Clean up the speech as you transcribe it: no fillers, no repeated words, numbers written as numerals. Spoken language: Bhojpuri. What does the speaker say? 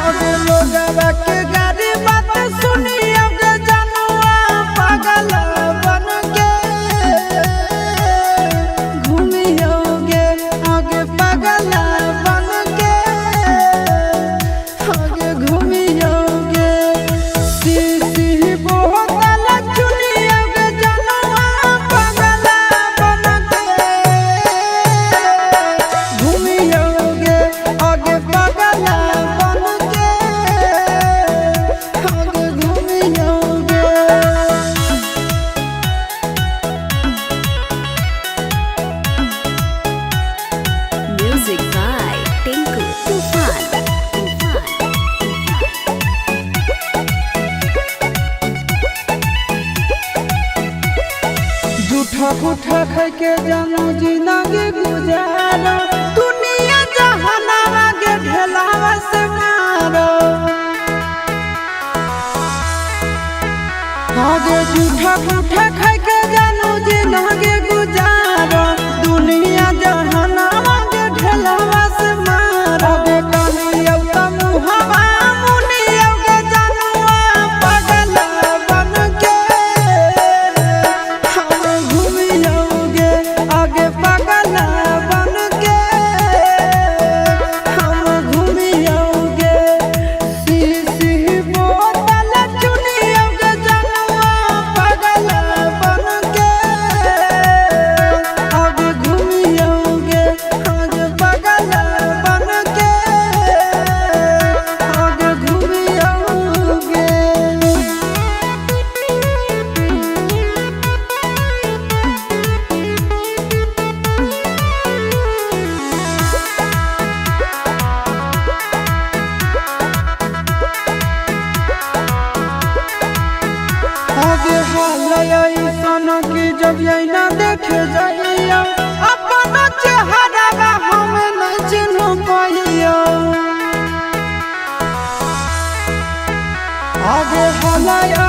आगे लोगवा के गाड़ी बात सुनी आगे जनुआ पागल बन के घूमियोगे आगे पागल बन के आगे घूमियोगे सी बोतल चुनी आगे जनुआ पागल बन के घूमियोगे आगे पागल Music by Tinku Tufan. झूठा पूठा खाई के जानू जिंदगी गुजारो दुनिया जहानावा के ढेलावा से मारो आगे झूठा पूठा खाई के जानू जिंदगी गुजारो दुनिया जहानावा के ढेलावा से मारो आगे कानिया मुहावा मुनिया के जनुआ पागल बन के घूमियोगे आगे पागल बन के हम घूमियोगे सी बोतल चुनियोगे जनुआ पागल बन के आगे घूमियोगे आगे पागल बन के आगे घूमियोगे। आगे हालया सन की जब ना देखे जाइया अपना चेहरा हमें नहीं चिन्ह पाइया आगे हालया